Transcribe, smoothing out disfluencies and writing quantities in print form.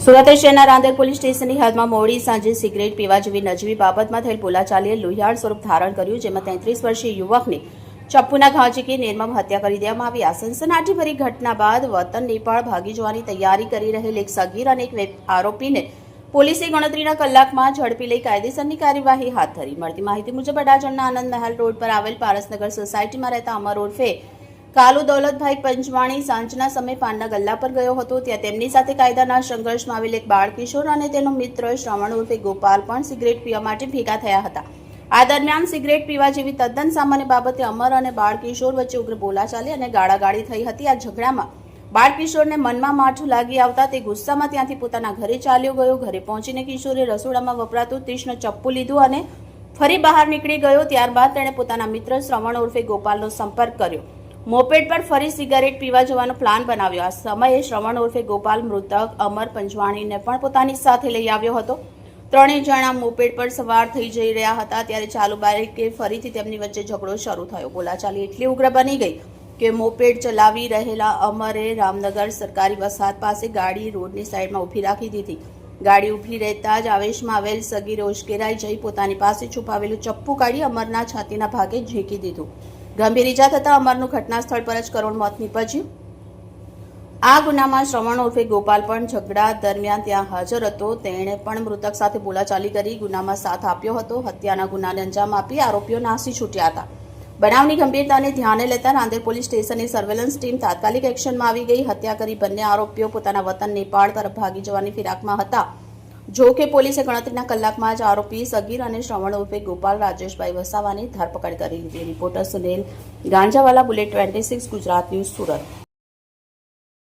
સુરત શહેરના રાંદેર પોલીસ સ્ટેશનની હદમાં મોડી સાંજે સિગરેટ પીવા જેવી નજીવી બાબતમાં થયેલ બોલાચાલીએ લોહિયાળ સ્વરૂપ ધારણ કર્યું, જેમાં 33 વર્ષીય યુવકની ચપ્પુના ઘા ઝીકી નિર્મમ હત્યા કરી દેવામાં આવી। આ સનસનાટીભરી ઘટના બાદ વતન નેપાળ ભાગી જવાની તૈયારી કરી રહેલ એક સગીર અને એક આરોપીને પોલીસે ગણતરીના કલાકમાં ઝડપી લઈ કાયદેસરની કાર્યવાહી હાથ ધરી। મળતી માહિતી મુજબ અડાજણના આનંદ મહેલ રોડ પર આવેલ પારસનગર સોસાયટીમાં રહેતા અમર ઉર્ફે કાલુ દૌલતભાઈ પંચવાણી સાંજના સમયે પાનના ગલ્લા પર ગયો હતો। ત્યાં તેમની સાથે કાયદાના સંઘર્ષમાં આવેલ એક બાળ કિશોર અને તેનો મિત્ર શ્રવણ ઉર્ફે ગોપાલ પણ સિગરેટ પીવા માટે ભેગા થયા હતા। આ દરમિયાન સિગરેટ પીવા જેવી તદ્દન સામાન્ય બાબતે અમર અને બાળ કિશોર વચ્ચે ઉગ્ર બોલાચાલી અને ગાળાગાળી થઈ હતી। આ ઝઘડામાં બાળ કિશોરને મનમાં માઠું લાગી આવતા તે ગુસ્સામાં ત્યાંથી પોતાના ઘરે ચાલ્યો ગયો। ઘરે પહોંચીને કિશોરે રસોડામાં વપરાતું તીક્ષ્ણ ચપ્પુ લીધું અને ફરી બહાર નીકળી ગયો। ત્યારબાદ તેણે પોતાના મિત્ર શ્રવણ ઉર્ફે ગોપાલનો સંપર્ક કર્યો। મોપેડ પર ફરી સિગારેટ પીવા જવાનો પ્લાન બનાવ્યો। આ સમયે શ્રવણ ઉર્ફે ગોપાલ મૃતક અમર પંચવાણીને પણ પોતાની સાથે લઈ આવ્યો હતો। ત્રણેય જણા મોપેડ પર સવાર થઈ જઈ રહ્યા હતા ત્યારે ચાલુ બાઇકે ફરીથી તેમની વચ્ચે ઝઘડો શરૂ થયો। બોલાચાલી એટલી ઉગ્ર બની ગઈ કે મોપેડ ચલાવી રહેલા અમરે રામનગર સરકારી વસાહત પાસે ગાડી રોડની સાઈડમાં ઊભી રાખી દીધી। ગાડી ઊભી રહેતા જ આવેશમાં આવેલ સગીરે ઉશ્કેરાઈ જઈ પોતાની પાસે છુપાવેલું ચપ્પુ કાઢી અમરના છાતીના ભાગે ઝીંકી દીધું। ગંભીર ઈજા થતા અમરનું ઘટના સ્થળ પર જ કરુણ મોત નીપજ્યું। આ ગુનામાં શ્રવણ ઉર્ફે ગોપાલ પણ ઝઘડા દરમિયાન ત્યાં હાજર હતો। તેણે પણ મૃતક સાથે બોલાચાલી કરી ગુનામાં સાથ આપ્યો હતો। હત્યાના ગુનાને અંજામ આપી આરોપીઓ નાસી છૂટ્યા હતા। બનાવની ગંભીરતાને ધ્યાને લેતા રાંદેર પોલીસ સ્ટેશનની સર્વેલન્સ ટીમ તાત્કાલિક એક્શનમાં આવી ગઈ। હત્યા કરી બંને આરોપીઓ પોતાના વતન નેપાળ તરફ ભાગી જવાની ફિરાકમાં હતા। જો કે પોલીસે ગણતરીના કલાકમાં જ આરોપી સગીર અને શ્રવણ ઉર્ફે ગોપાલ રાજેશભાઈ વસાવાની ધરપકડ કરી લીધી। Reporter Sunil Ganjawala, bullet 26, Gujarat news, Surat.